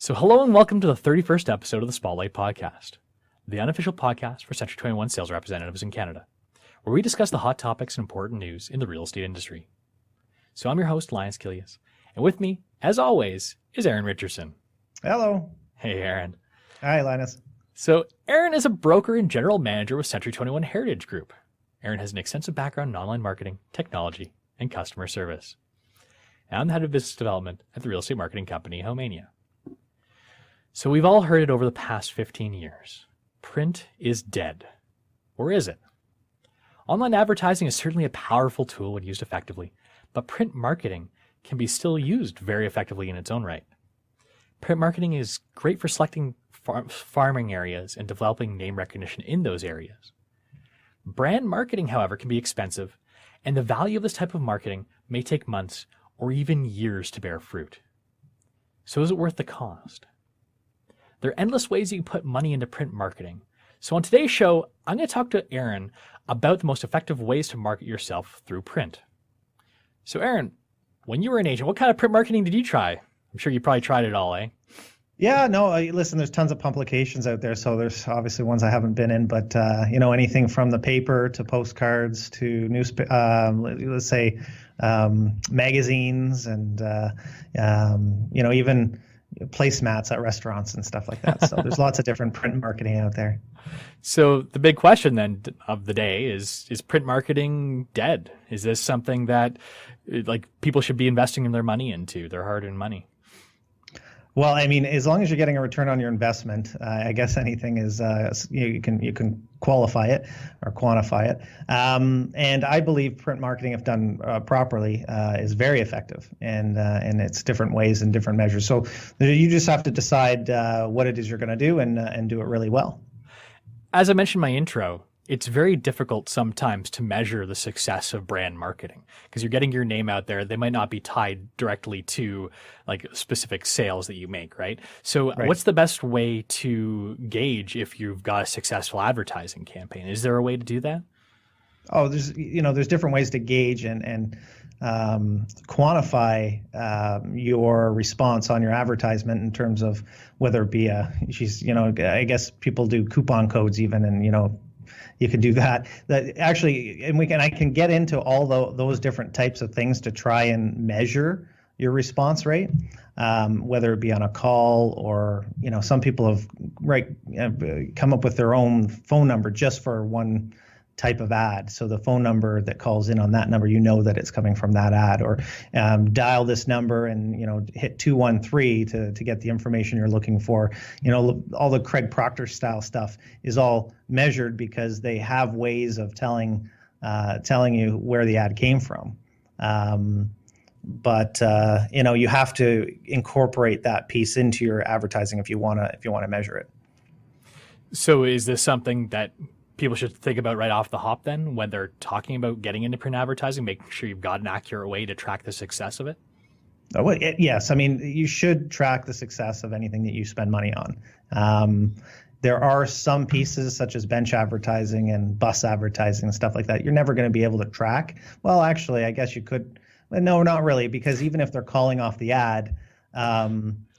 So hello and welcome to the 31st episode of the Spotlight Podcast, the unofficial podcast for Century 21 sales representatives in Canada, where we discuss the hot topics and important news in the real estate industry. So I'm your host, Linas Kilius, and with me, as always, is Eryn Richardson. Hello. Hey, Eryn. Hi, Linus. So Eryn is a broker and general manager with Century 21 Heritage Group. Eryn has an extensive background in online marketing, technology, and customer service. And I'm the head of business development at the real estate marketing company, Homeania. So we've all heard it over the past 15 years. Print is dead. Or is it? Online advertising is certainly a powerful tool when used effectively, but print marketing can be still used very effectively in its own right. Print marketing is great for selecting farming areas and developing name recognition in those areas. Brand marketing, however, can be expensive, and the value of this type of marketing may take months or even years to bear fruit. So is it worth the cost? There are endless ways you can put money into print marketing. So on today's show, I'm going to talk to Eryn about the most effective ways to market yourself through print. So Eryn, when you were an agent, what kind of print marketing did you try? I'm sure you probably tried it all, eh? Yeah, no, listen, there's tons of publications out there. So there's obviously ones I haven't been in, but, anything from the paper to postcards to magazines and, even placemats at restaurants and stuff like that. So there's lots of different print marketing out there. So the big question then of the day is print marketing dead? Is this something that people should be investing their money into, their hard-earned money? Well, I mean, as long as you're getting a return on your investment, I guess anything is you can qualify it or quantify it. And I believe print marketing, if done properly, is very effective, and it's different ways and different measures. So you just have to decide what it is you're going to do and do it really well. As I mentioned in my intro, it's very difficult sometimes to measure the success of brand marketing because you're getting your name out there. They might not be tied directly to specific sales that you make, right? So Right. What's the best way to gauge if you've got a successful advertising campaign? Is there a way to do that? Oh, there's different ways to gauge and quantify your response on your advertisement in terms of whether it be I guess people do coupon codes even, and you can do that. I can get into all those different types of things to try and measure your response rate, whether it be on a call or, some people have come up with their own phone number just for one type of ad. So the phone number that calls in on that number, that it's coming from that ad, or dial this number and, hit 213 to get the information you're looking for. All the Craig Proctor style stuff is all measured because they have ways of telling you where the ad came from. But you have to incorporate that piece into your advertising if you want to measure it. So is this something that people should think about right off the hop then when they're talking about getting into print advertising, making sure you've got an accurate way to track the success of it? Oh, yes. I mean, you should track the success of anything that you spend money on. There are some pieces such as bench advertising and bus advertising and stuff like that you're never going to be able to track. Well, actually, I guess you could. No, not really, because even if they're calling off the ad,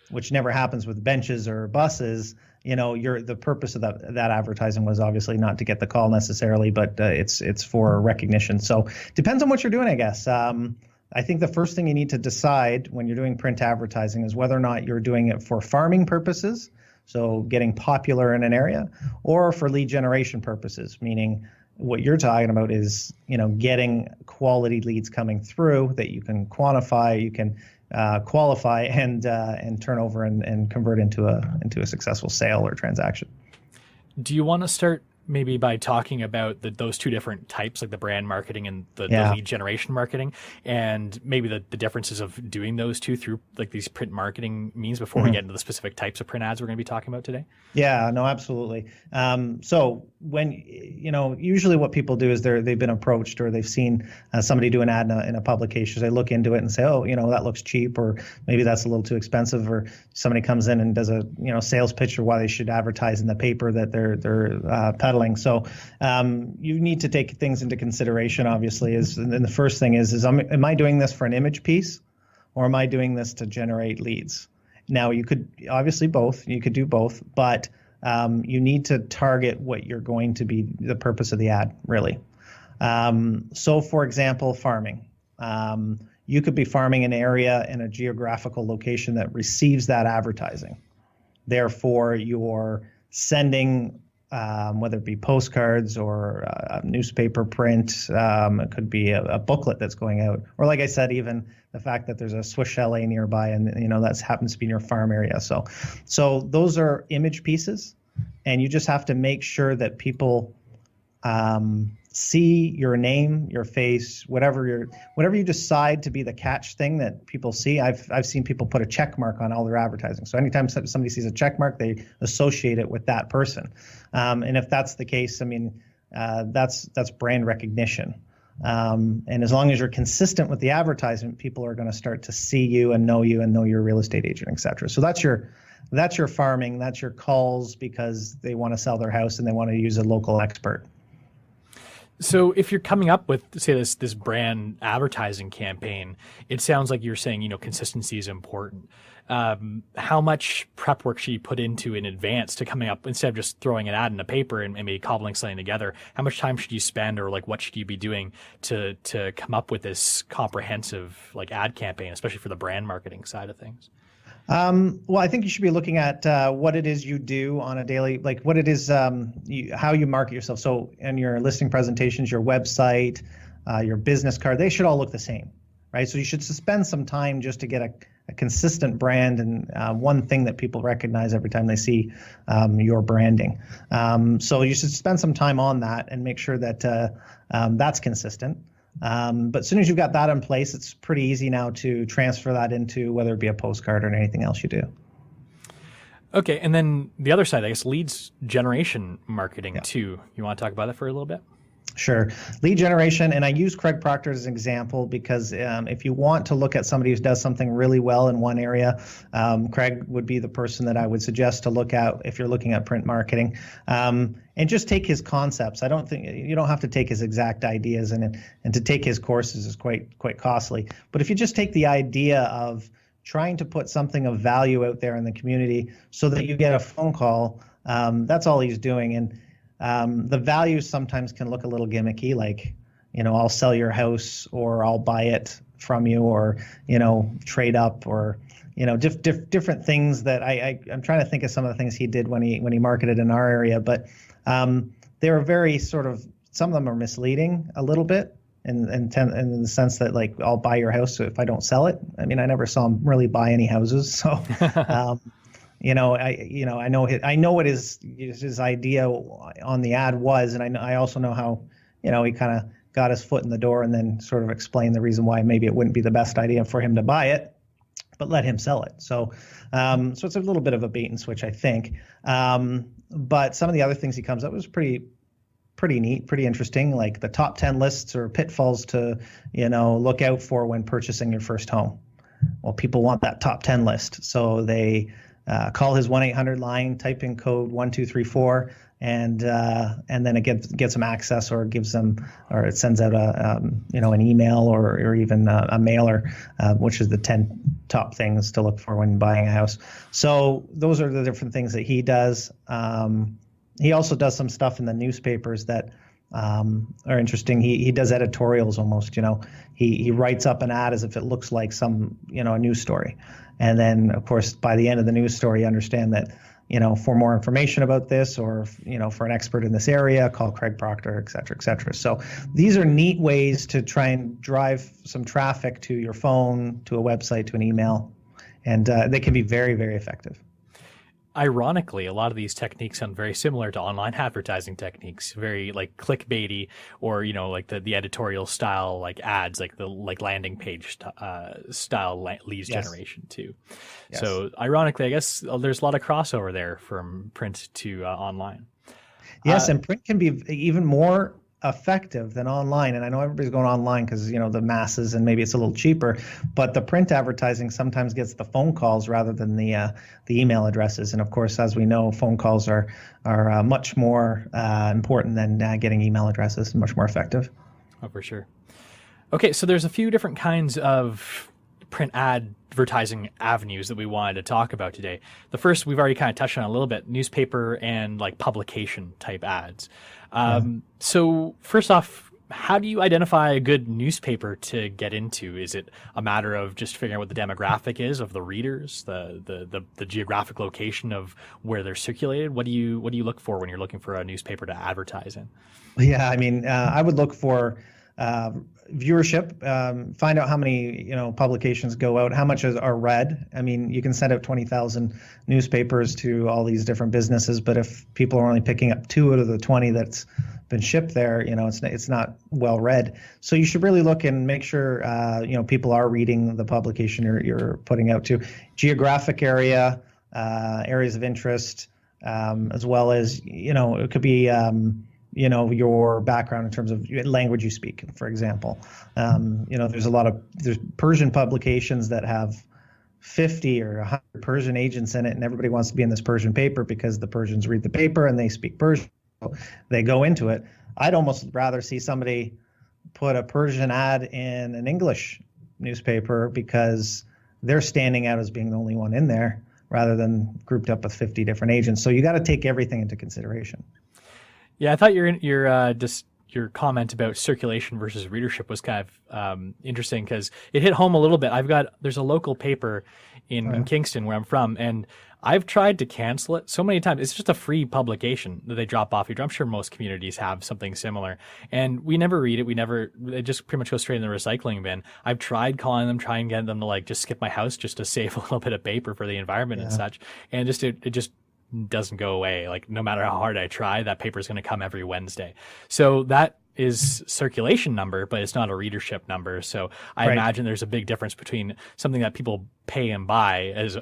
which never happens with benches or buses, the purpose of that advertising was obviously not to get the call necessarily, but it's for recognition. So depends on what you're doing, I guess. I think the first thing you need to decide when you're doing print advertising is whether or not you're doing it for farming purposes, so getting popular in an area, or for lead generation purposes, meaning what you're talking about is, getting quality leads coming through that you can quantify, you can qualify and turn over and convert into a successful sale or transaction. Do you want to start maybe by talking about those two different types, like the brand marketing and the lead generation marketing, and maybe the differences of doing those two through these print marketing means before we get into the specific types of print ads we're going to be talking about today? Yeah, no, absolutely. So when, usually what people do is they've been approached or they've seen somebody do an ad in a publication. They look into it and say, oh, that looks cheap, or maybe that's a little too expensive, or somebody comes in and does a, sales pitch or why they should advertise in the paper that they're peddling. So you need to take things into consideration, obviously, and the first thing is am I doing this for an image piece, or am I doing this to generate leads? Now you could obviously both, you could do both, but you need to target what you're going to be the purpose of the ad, really. So for example, farming. You could be farming an area in a geographical location that receives that advertising. Therefore, you're sending, whether it be postcards or a newspaper print, it could be a booklet that's going out, or like I said, even the fact that there's a Swiss chalet nearby, and that happens to be in your farm area. So those are image pieces, and you just have to make sure that people see your name, your face, whatever you decide to be the catch thing that people see. I've seen people put a check mark on all their advertising. So anytime somebody sees a check mark, they associate it with that person. And if that's the case, I mean, that's brand recognition. And as long as you're consistent with the advertisement, people are going to start to see you and know you're a real estate agent, et cetera. So that's your farming, that's your calls because they want to sell their house and they want to use a local expert. So if you're coming up with, say, this brand advertising campaign, it sounds like you're saying, consistency is important. How much prep work should you put into in advance to coming up, instead of just throwing an ad in a paper and maybe cobbling something together? How much time should you spend, or what should you be doing to come up with this comprehensive ad campaign, especially for the brand marketing side of things? Well, I think you should be looking at what it is you do on a daily, what it is, how you market yourself. So in your listing presentations, your website, your business card, they should all look the same, right? So you should spend some time just to get a consistent brand and one thing that people recognize every time they see your branding. So you should spend some time on that and make sure that that's consistent. But as soon as you've got that in place, it's pretty easy now to transfer that into whether it be a postcard or anything else you do. Okay, and then the other side, I guess, leads generation marketing too. You want to talk about that for a little bit? Sure. Lead generation, and I use Craig Proctor as an example because if you want to look at somebody who does something really well in one area, Craig would be the person that I would suggest to look at if you're looking at print marketing. And just take his concepts. I don't think you don't have to take his exact ideas, and to take his courses is quite costly. But if you just take the idea of trying to put something of value out there in the community so that you get a phone call, that's all he's doing. And the value sometimes can look a little gimmicky, like, I'll sell your house, or I'll buy it from you, or, trade up, or, different things that I'm trying to think of some of the things he did when he marketed in our area, but they're very some of them are misleading a little bit in the sense that I'll buy your house if I don't sell it. I mean, I never saw him really buy any houses. So, I know what his idea on the ad was. And I also know how, he kind of got his foot in the door and then sort of explained the reason why maybe it wouldn't be the best idea for him to buy it, but let him sell it. So it's a little bit of a bait and switch, I think. But some of the other things he comes up with was pretty neat, pretty interesting, like the top 10 lists or pitfalls to, look out for when purchasing your first home. Well, people want that top 10 list. So they call his 1-800 line, type in code 1234, and then it gets them access, or gives them, or it sends out an email or even a mailer, which is the 10 top things to look for when buying a house. So those are the different things that he does. He also does some stuff in the newspapers that are interesting. He does editorials almost. He writes up an ad as if it looks like some a news story, and then of course by the end of the news story, you understand that for more information about this, or for an expert in this area, call Craig Proctor, et cetera, et cetera. So these are neat ways to try and drive some traffic to your phone, to a website, to an email, and they can be very, very effective. Ironically, a lot of these techniques sound very similar to online advertising techniques, very clickbaity, or the editorial style ads, the landing page style leads generation too. Yes. So ironically, I guess there's a lot of crossover there from print to online. Yes, and print can be even more effective than online. And I know everybody's going online because the masses, and maybe it's a little cheaper, but the print advertising sometimes gets the phone calls rather than the email addresses. And of course, as we know, phone calls are much more important than getting email addresses, and much more effective. Oh, for sure. Okay, so there's a few different kinds of print advertising avenues that we wanted to talk about today. The first we've already kind of touched on a little bit, newspaper and like publication type ads. So first off, how do you identify a good newspaper to get into? Is it a matter of just figuring out what the demographic is of the readers, the geographic location of where they're circulated? What do you look for when you're looking for a newspaper to advertise in? Yeah, I mean, I would look for viewership, find out how many publications go out, how much are read. I mean, you can send out 20,000 newspapers to all these different businesses, but if people are only picking up 2 out of the 20 that's been shipped there, it's not well read. So you should really look and make sure people are reading the publication you're putting out to. Geographic area, areas of interest, as well as it could be your background in terms of language you speak, for example. There's Persian publications that have 50 or 100 Persian agents in it, and everybody wants to be in this Persian paper because the Persians read the paper and they speak Persian. So they go into it. I'd almost rather see somebody put a Persian ad in an English newspaper because they're standing out as being the only one in there rather than grouped up with 50 different agents. So you got to take everything into consideration. Yeah, I thought your comment about circulation versus readership was kind of interesting because it hit home a little bit. There's a local paper in Kingston where I'm from, and I've tried to cancel it so many times. It's just a free publication that they drop off. I'm sure most communities have something similar, and we never read it. It just pretty much goes straight in the recycling bin. I've tried calling them, trying to get them to like just skip my house just to save a little bit of paper for the environment and such, and it just doesn't go away. Like no matter how hard I try, that paper is going to come every Wednesday. So that is circulation number, but it's not a readership number. So I imagine there's a big difference between something that people pay and buy as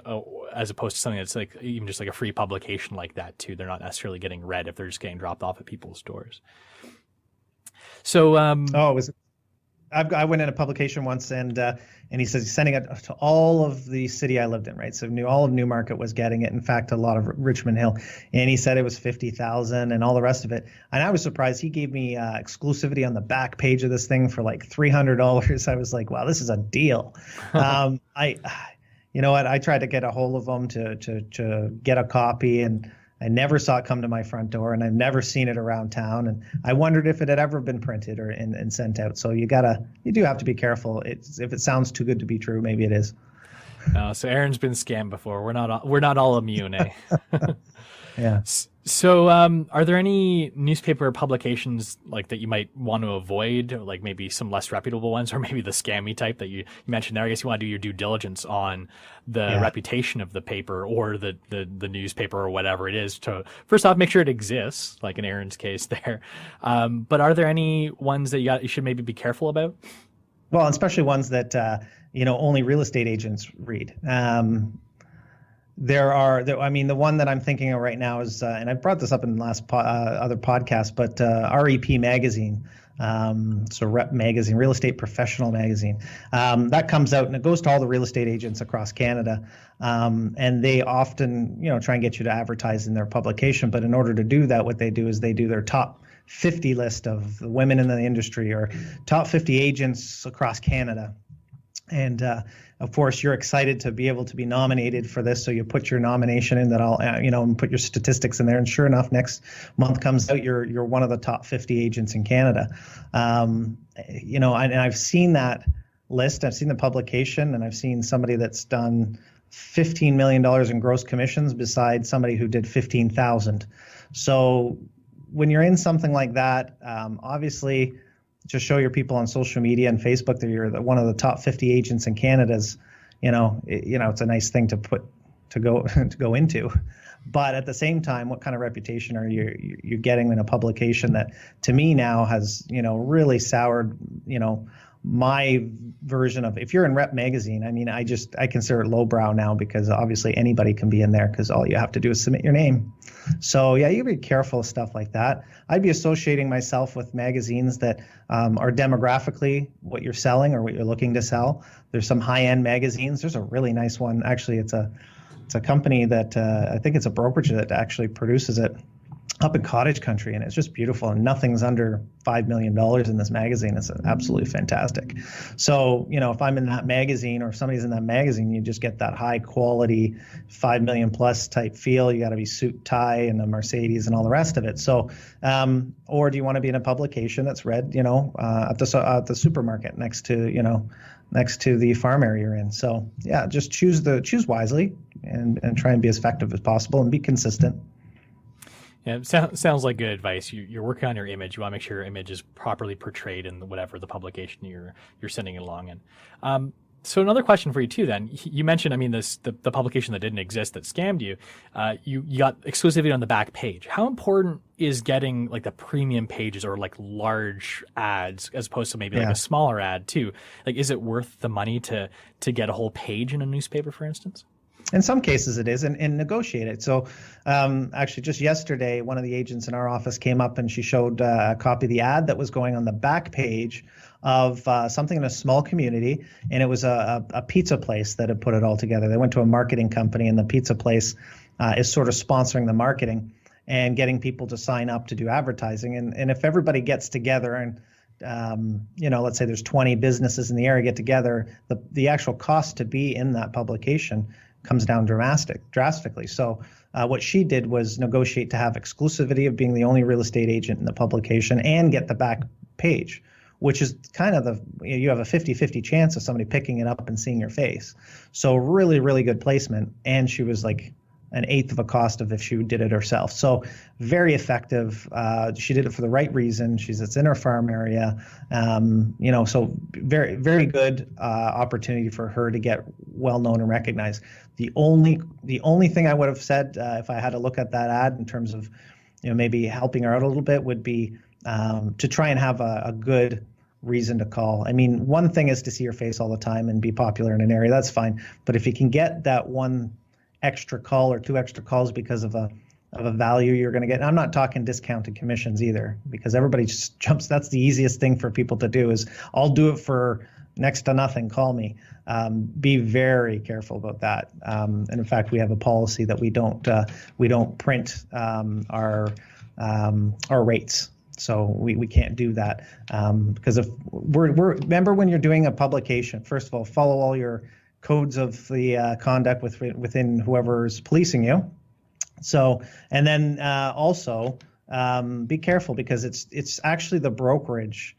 opposed to something that's like even just like a free publication like that too. They're not necessarily getting read if they're just getting dropped off at people's doors. So I went in a publication once, and he says he's sending it to all of the city I lived in, right? So all of Newmarket was getting it. In fact, a lot of Richmond Hill, and he said it was 50,000 and all the rest of it. And I was surprised. He gave me exclusivity on the back page of this thing for like $300. I was like, wow, this is a deal. You know what? I tried to get a hold of them to get a copy, and I never saw it come to my front door, and I've never seen it around town. And I wondered if it had ever been printed or and sent out. So you do have to be careful. If it sounds too good to be true, maybe it is. So Eryn's been scammed before. We're not all immune, eh? Yeah. So are there any newspaper publications like that you might want to avoid, like maybe some less reputable ones, or maybe the scammy type that you mentioned there? I guess you want to do your due diligence on the reputation of the paper or the newspaper or whatever it is to first off make sure it exists, like in Eryn's case there. But are there any ones that you should maybe be careful about? Well, especially ones that only real estate agents read. The one that I'm thinking of right now is, and I brought this up in the last other podcast, but REP magazine, so Rep magazine, Real Estate Professional magazine, that comes out and it goes to all the real estate agents across Canada, and they often, try and get you to advertise in their publication. But in order to do that, what they do is they do their top 50 list of the women in the industry or top 50 agents across Canada. And of course, you're excited to be able to be nominated for this, so you put your nomination in and put your statistics in there. And sure enough, next month comes out, you're one of the top 50 agents in Canada. And I've seen that list. I've seen the publication, and I've seen somebody that's done $15 million in gross commissions beside somebody who did 15,000. So when you're in something like that, obviously, just show your people on social media and Facebook that you're one of the top 50 agents in Canada's, it's a nice thing to go into. But at the same time, what kind of reputation are you getting in a publication that to me now has, really soured, my version of, if you're in Rep magazine, I mean, I consider it lowbrow now because obviously anybody can be in there because all you have to do is submit your name. So yeah, you be careful of stuff like that. I'd be associating myself with magazines that are demographically what you're selling or what you're looking to sell. There's some high-end magazines. There's a really nice one. Actually, it's a company that I think it's a brokerage that actually produces it. up in cottage country, and it's just beautiful, and nothing's under $5 million in this magazine. It's absolutely fantastic. So, if I'm in that magazine or if somebody's in that magazine, you just get that high quality 5 million plus type feel. You got to be suit, tie, and a Mercedes and all the rest of it. So, or do you want to be in a publication that's read, at the supermarket next to the farm area you're in? So yeah, just choose wisely and try and be as effective as possible and be consistent. Yeah, it sounds like good advice. You're working on your image. You want to make sure your image is properly portrayed in whatever the publication you're sending it along in. So another question for you too. Then you mentioned, the publication that didn't exist that scammed you. You got exclusivity on the back page. How important is getting like the premium pages or like large ads as opposed to maybe like a smaller ad too? Like, is it worth the money to get a whole page in a newspaper, for instance? In some cases it is, and negotiate it. So actually just yesterday, one of the agents in our office came up and she showed a copy of the ad that was going on the back page of something in a small community, and it was a pizza place that had put it all together. They went to a marketing company, and the pizza place is sort of sponsoring the marketing and getting people to sign up to do advertising. And if everybody gets together and let's say there's 20 businesses in the area get together, the actual cost to be in that publication comes down drastically. So what she did was negotiate to have exclusivity of being the only real estate agent in the publication and get the back page, which is kind of you have a 50-50 chance of somebody picking it up and seeing your face. So really, really good placement. And she was like an eighth of a cost of if she did it herself. So very effective. She did it for the right reason. It's in her farm area. So very, very good opportunity for her to get well known and recognized. The only thing I would have said if I had to look at that ad in terms of, maybe helping her out a little bit would be to try and have a good reason to call. One thing is to see your face all the time and be popular in an area. That's fine. But if you can get that one extra call or two extra calls because of a value you're going to get. And I'm not talking discounted commissions either, because everybody just jumps. That's the easiest thing for people to do is I'll do it for next to nothing. Call me. Be very careful about that. And in fact, we have a policy that we don't print our rates. So we can't do that because if remember when you're doing a publication, first of all, follow all your codes of the conduct within whoever's policing you. So, and then also be careful because it's actually the brokerage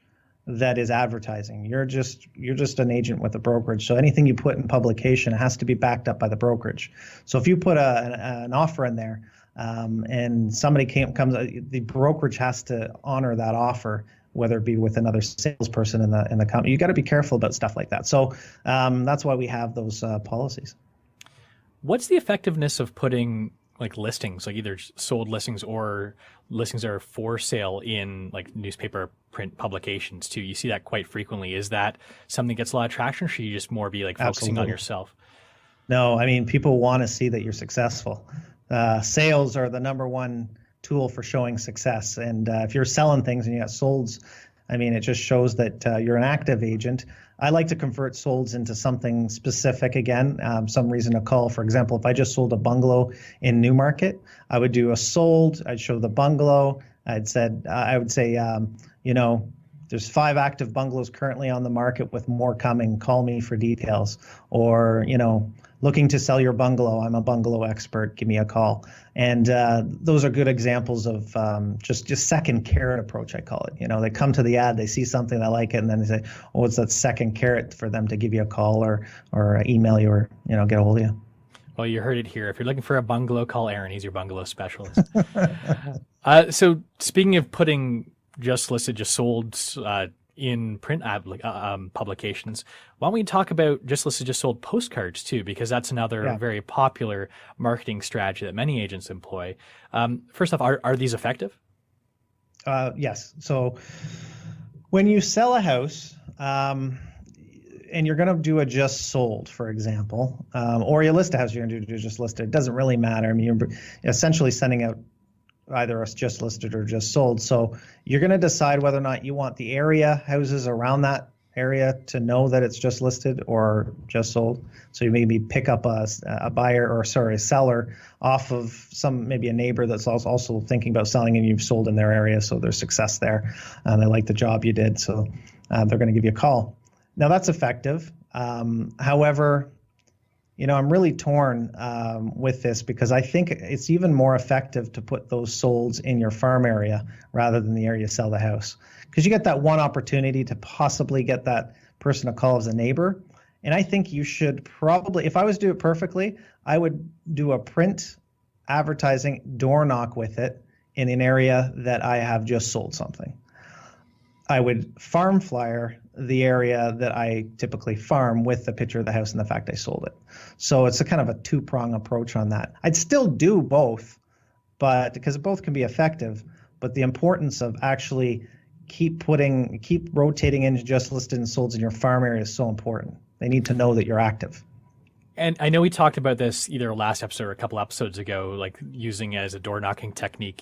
that is advertising. You're just an agent with a brokerage. So anything you put in publication has to be backed up by the brokerage. So if you put an offer in there and somebody comes, the brokerage has to honor that offer, whether it be with another salesperson in the company. You got to be careful about stuff like that. So that's why we have those policies. What's the effectiveness of putting like listings, like either sold listings or listings that are for sale in like newspaper print publications too? You see that quite frequently. Is that something that gets a lot of traction, or should you just more be like focusing on yourself? No, people want to see that you're successful. Sales are the number one tool for showing success. And if you're selling things and you got solds, it just shows that you're an active agent. I like to convert solds into something specific again, some reason to call. For example, if I just sold a bungalow in Newmarket, I would do a sold, I'd show the bungalow. I would say, there's 5 active bungalows currently on the market with more coming. Call me for details. Or, looking to sell your bungalow. I'm a bungalow expert. Give me a call. And those are good examples of just second carrot approach, I call it. They come to the ad, they see something, they like it, and then they say, oh, it's that second carrot for them to give you a call or email you or, get a hold of you. Well, you heard it here. If you're looking for a bungalow, call Eryn. He's your bungalow specialist. So speaking of putting just listed, just sold in print publications, why don't we talk about just listed, just sold postcards too, because that's another very popular marketing strategy that many agents employ. First off, are these effective? Yes. So when you sell a house, and you're going to do a just sold, for example, or you list a house, you're going to do just listed. It doesn't really matter. You're essentially sending out either a just listed or just sold. So you're going to decide whether or not you want the area houses around that area to know that it's just listed or just sold. So you maybe pick up a seller off of maybe a neighbor that's also thinking about selling, and you've sold in their area, so there's success there. They like the job you did, so they're going to give you a call. Now that's effective. However, I'm really torn with this, because I think it's even more effective to put those solds in your farm area rather than the area you sell the house, because you get that one opportunity to possibly get that person to call as a neighbor. And I think you should probably, if I was to do it perfectly, I would do a print advertising door knock with it in an area that I have just sold something. I would farm flyer the area that I typically farm with the picture of the house and the fact I sold it. So it's a kind of a two-prong approach on that. I'd still do both, but because both can be effective, but the importance of actually keep rotating into just listed and solds in your farm area is so important. They need to know that you're active. And I know we talked about this either last episode or a couple episodes ago, like using it as a door knocking technique,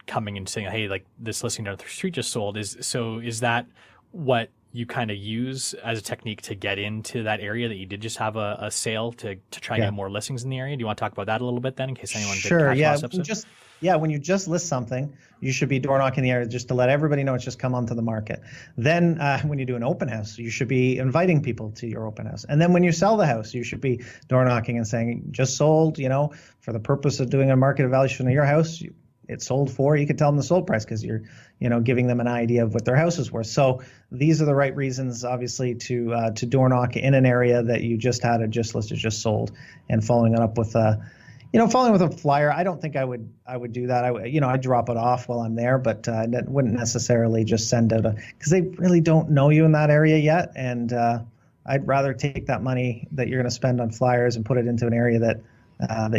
coming and saying, hey, like this listing down the street just sold. Is that what you kind of use as a technique to get into that area that you did just have a sale to try and get more listings in the area? Do you want to talk about that a little bit then, in case anyone did catch last episode? When you just list something, you should be door knocking the area just to let everybody know it's just come onto the market. Then when you do an open house, you should be inviting people to your open house. And then when you sell the house, you should be door knocking and saying, just sold, for the purpose of doing a market evaluation of your house, it's sold for. You can tell them the sold price because you're, giving them an idea of what their house is worth. So these are the right reasons, obviously, to door knock in an area that you just had a just listed, just sold, and following it up with following with a flyer. I don't think I would do that. I'd drop it off while I'm there, but I wouldn't necessarily just send out because they really don't know you in that area yet. And I'd rather take that money that you're going to spend on flyers and put it into an area that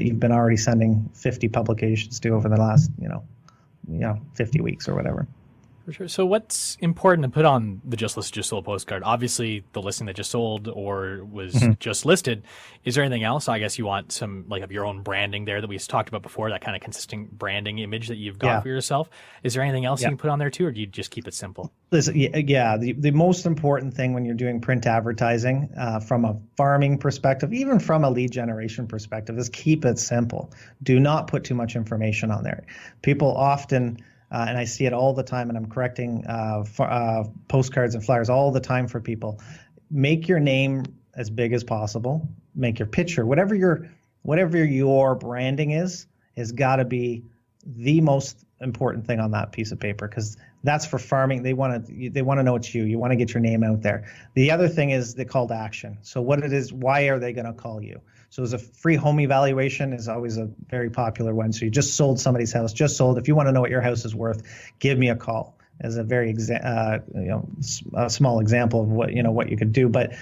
you've been already sending 50 publications to over the last 50 weeks or whatever. For sure. So what's important to put on the just listed, just sold postcard? Obviously, the listing that just sold or was just listed. Is there anything else? I guess you want some of your own branding there that we talked about before, that kind of consistent branding image that you've got for yourself. Is there anything else you can put on there too, or do you just keep it simple? Listen, the most important thing when you're doing print advertising from a farming perspective, even from a lead generation perspective, is keep it simple. Do not put too much information on there. People often... and I see it all the time, and I'm correcting postcards and flyers all the time for people. Make your name as big as possible. Make your picture, whatever your branding is, has got to be the most important thing on that piece of paper, because that's for farming. They want to know it's you. You want to get your name out there. The other thing is the call to action. So what it is, why are they going to call you? So as a free home evaluation is always a very popular one. So you just sold somebody's house, just sold. If you want to know what your house is worth, give me a call. As a very a small example of what you could do. But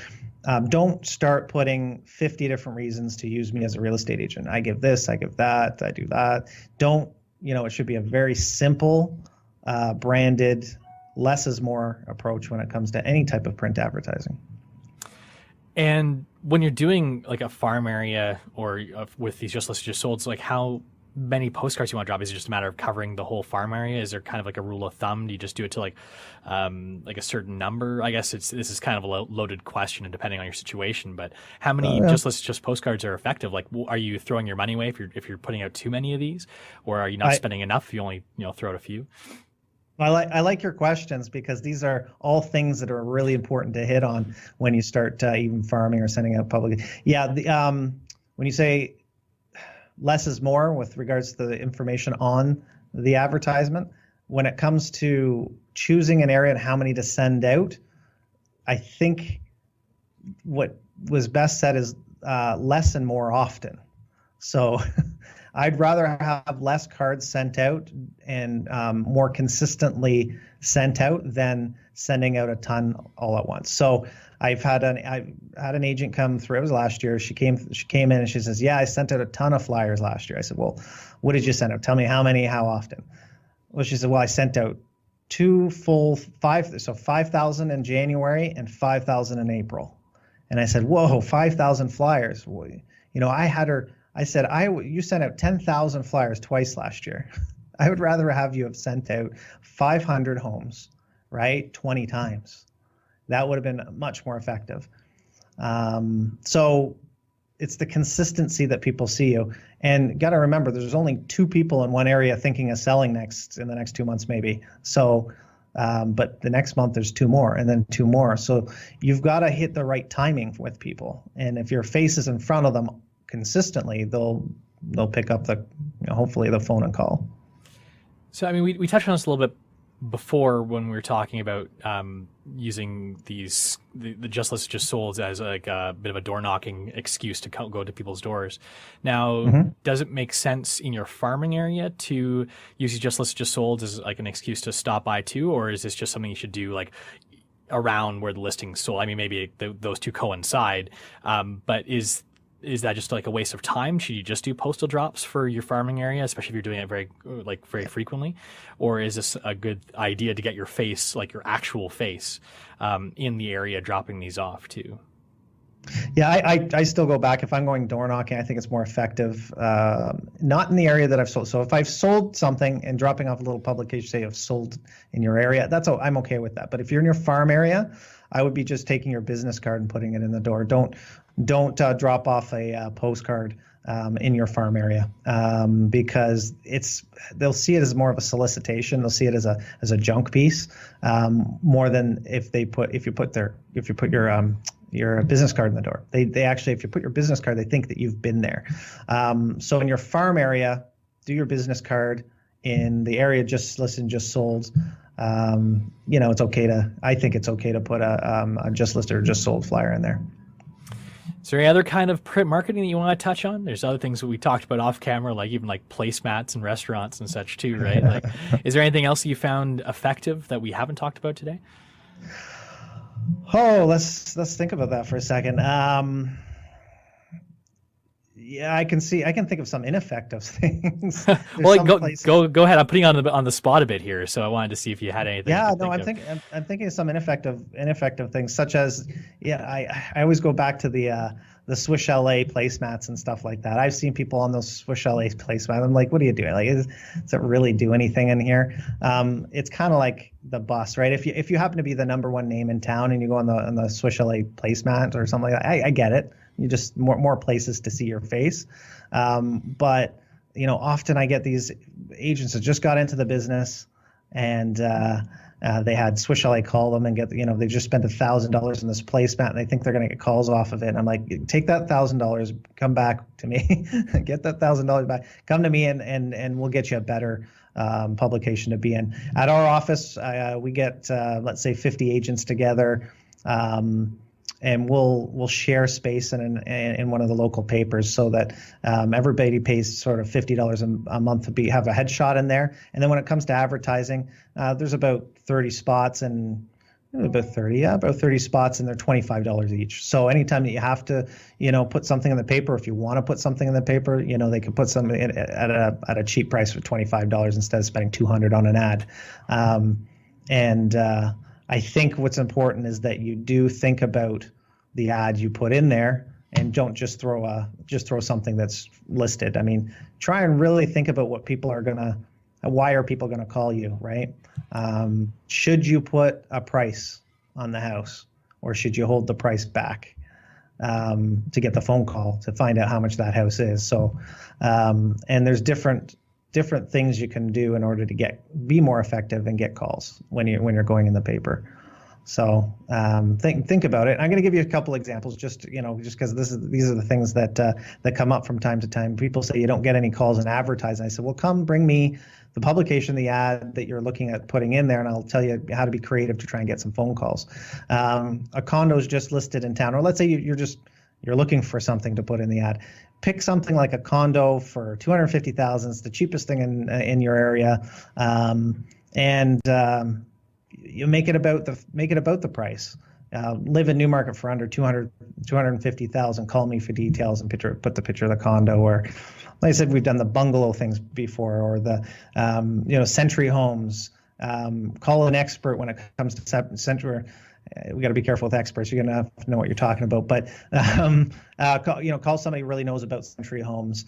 don't start putting 50 different reasons to use me as a real estate agent. I give this, I give that, I do that. Don't, it should be a very simple, branded, less is more approach when it comes to any type of print advertising. And when you're doing like a farm area or with these just listed, just sold, so like how many postcards you want to drop? Is it just a matter of covering the whole farm area? Is there kind of like a rule of thumb? Do you just do it to like a certain number? I guess this is kind of a loaded question and depending on your situation, but how many just listed, just postcards are effective? Like, are you throwing your money away if you're putting out too many of these, or are you not spending enough if you only throw out a few? I like your questions, because these are all things that are really important to hit on when you start even farming or sending out public. Yeah, when you say less is more with regards to the information on the advertisement, when it comes to choosing an area and how many to send out, I think what was best said is less and more often. So I'd rather have less cards sent out and more consistently sent out than sending out a ton all at once. So I've had an agent come through. It was last year. She came in and she says, "Yeah, I sent out a ton of flyers last year." I said, "Well, what did you send out? Tell me how many, how often?" Well, she said, "Well, I sent out 5,000 in January and 5,000 in April." And I said, "Whoa, 5,000 flyers." Well, I said, you sent out 10,000 flyers twice last year. I would rather have you have sent out 500 homes, right, 20 times that would have been much more effective. So it's the consistency that people see you. And got to remember, there's only 2 people in one area thinking of selling in the next 2 months, maybe. So, but the next month there's 2 more, and then 2 more. So you've got to hit the right timing with people. And if your face is in front of them consistently, they'll pick up hopefully the phone and call. So, I mean, we touched on this a little bit before when we were talking about using the just listed, just sold as like a bit of a door knocking excuse to go to people's doors. Now, does it make sense in your farming area to use just listed, just sold as like an excuse to stop by too, or is this just something you should do like around where the listing's sold? I mean, maybe those two coincide, but is that just like a waste of time? Should you just do postal drops for your farming area, especially if you're doing it very frequently? Or is this a good idea to get your face, like your actual face, in the area, dropping these off too? Yeah, I still go back. If I'm going door knocking, I think it's more effective. Not in the area that I've sold. So if I've sold something and dropping off a little publication, say I've sold in your area, I'm okay with that. But if you're in your farm area, I would be just taking your business card and putting it in the door. Don't drop off a postcard in your farm area, because they'll see it as more of a solicitation. They'll see it as a junk piece, more than if you put your business card in the door. They actually, if you put your business card, they think that you've been there. So in your farm area, do your business card. In the area just listed, just sold, I think it's okay to put a just listed or just sold flyer in there. Is there any other kind of print marketing that you want to touch on? There's other things that we talked about off camera, like even like placemats and restaurants and such too, right? Like, is there anything else that you found effective that we haven't talked about today? Oh, let's think about that for a second. Yeah, I can think of some ineffective things. Well, go ahead. I'm putting you on the spot a bit here, so I wanted to see if you had anything. Yeah, no, I'm thinking of some ineffective things, such as, I always go back to the Swiss Chalet placemats and stuff like that. I've seen people on those Swiss Chalet placemats. I'm like, what are you doing? Like, does it really do anything in here? It's kind of like the bus, right? If you happen to be the #1 name in town and you go on the Swiss Chalet placemat or something like that, I get it. You just more places to see your face. But often I get these agents that just got into the business and they had Swiss Chalet call them and they just spent $1,000 in this placemat and they think they're going to get calls off of it. And I'm like, take that $1,000, come back to me, get that $1,000 back, come to me and we'll get you a better publication to be in. At our office, we get, let's say 50 agents together. And we'll share space in one of the local papers so that everybody pays sort of $50 a month to have a headshot in there. And then when it comes to advertising, there's about 30 spots and about 30 spots, and they're $25 each. So anytime that you have to, put something in the paper, if you want to put something in the paper, they can put something at a cheap price for $25 instead of spending $200 on an ad. I think what's important is that you do think about the ad you put in there and don't just throw something that's listed. I mean, try and really think about what why are people gonna call you, right? Should you put a price on the house, or should you hold the price back to get the phone call to find out how much that house is? So, and there's different things you can do in order to be more effective and get calls when you're going in the paper. So think about it. I'm going to give you a couple examples, just because these are the things that come up from time to time. People say you don't get any calls in advertising. I said, well, come bring me the publication, the ad that you're looking at putting in there, and I'll tell you how to be creative to try and get some phone calls. A condo is just listed in town, or let's say you're looking for something to put in the ad. Pick something like a condo for $250,000. It's the cheapest thing in your area, and you make it about the price. Live in Newmarket for under $250,000. Call me for details and put the picture of the condo. Or, like I said, we've done the bungalow things before, or the Century Homes. Call an expert when it comes to Century. We got to be careful with experts. You're going to have to know what you're talking about. But call somebody who really knows about Century Homes.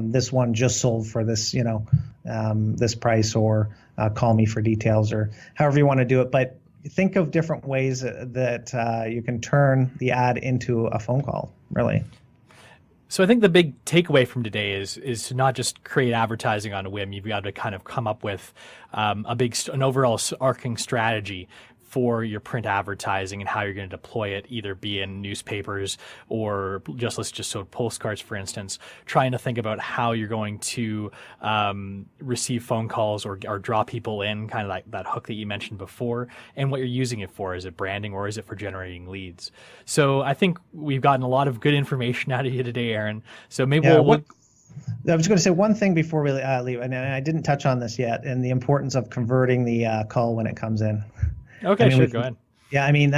This one just sold for this, this price, or call me for details, or however you want to do it. But think of different ways that you can turn the ad into a phone call, really. So I think the big takeaway from today is to not just create advertising on a whim. You've got to kind of come up with an overall arcing strategy for your print advertising and how you're going to deploy it, either be in newspapers or let's just so postcards, for instance, trying to think about how you're going to receive phone calls or draw people in, kind of like that hook that you mentioned before, and what you're using it for. Is it branding or is it for generating leads? So I think we've gotten a lot of good information out of you today, Eryn. So maybe I was going to say one thing before we leave, and I didn't touch on this yet, and the importance of converting the call when it comes in. Okay, sure, go ahead. Yeah, I mean,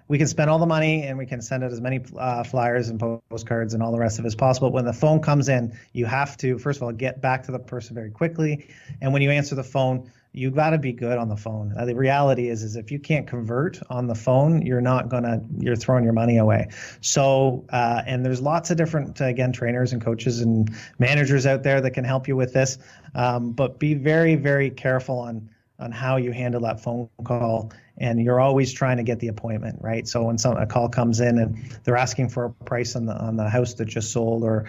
we can spend all the money and we can send out as many flyers and postcards and all the rest of it as possible. When the phone comes in, you have to, first of all, get back to the person very quickly. And when you answer the phone, you got to be good on the phone. The reality is if you can't convert on the phone, you're throwing your money away. So, and there's lots of different, again, trainers and coaches and managers out there that can help you with this. But be very, very careful on how you handle that phone call, and you're always trying to get the appointment, right? So when a call comes in and they're asking for a price on the house that just sold or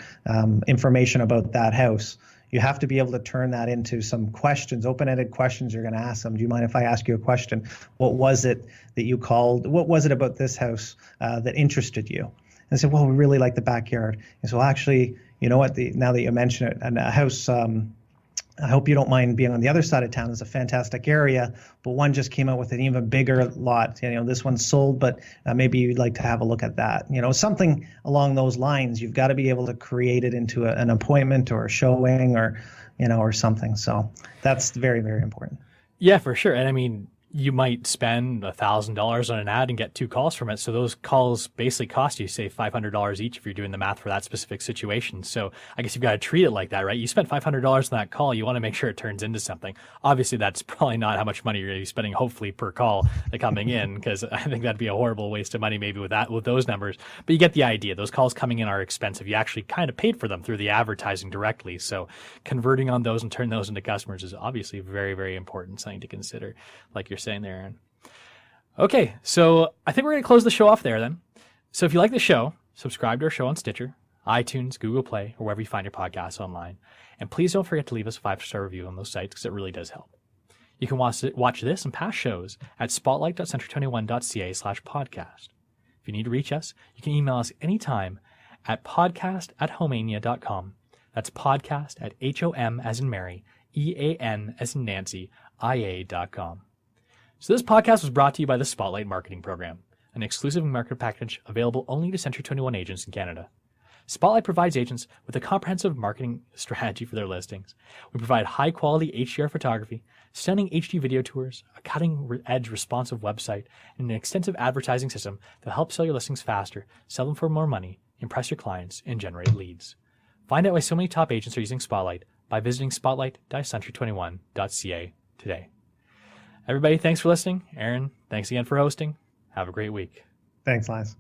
information about that house, you have to be able to turn that into some questions, open-ended questions you're going to ask them. Do you mind if I ask you a question? What was it that you called? What was it about this house that interested you? And say, well, we really like the backyard. And so actually, you know what, now that you mention it, and a house, I hope you don't mind being on the other side of town. It's a fantastic area, but one just came out with an even bigger lot. This one's sold, but maybe you'd like to have a look at that. Something along those lines. You've got to be able to create it into an appointment or a showing or something. So that's very, very important. Yeah, for sure. And I mean, you might spend $1,000 on an ad and get 2 calls from it. So those calls basically cost you, say, $500 each if you're doing the math for that specific situation. So I guess you've got to treat it like that, right? You spent $500 on that call. You want to make sure it turns into something. Obviously, that's probably not how much money you're going to be spending, hopefully, per call coming in, because I think that'd be a horrible waste of money maybe with those numbers. But you get the idea. Those calls coming in are expensive. You actually kind of paid for them through the advertising directly. So converting on those and turning those into customers is obviously very, very important, something to consider, like you're saying there, Eryn. Okay, so I think we're going to close the show off there then. So if you like the show, subscribe to our show on Stitcher, iTunes, Google Play, or wherever you find your podcasts online. And please don't forget to leave us a 5-star review on those sites, because it really does help. You can watch this and past shows at spotlight.century21.ca/podcast. If you need to reach us, you can email us anytime at podcast@homeania.com. That's podcast at HOM as in Mary, EAN as in Nancy, IA.com. So this podcast was brought to you by the Spotlight Marketing Program, an exclusive market package available only to Century 21 agents in Canada. Spotlight provides agents with a comprehensive marketing strategy for their listings. We provide high-quality HDR photography, stunning HD video tours, a cutting-edge responsive website, and an extensive advertising system that helps sell your listings faster, sell them for more money, impress your clients, and generate leads. Find out why so many top agents are using Spotlight by visiting spotlight.century21.ca today. Everybody, thanks for listening. Eryn, thanks again for hosting. Have a great week. Thanks, Linas.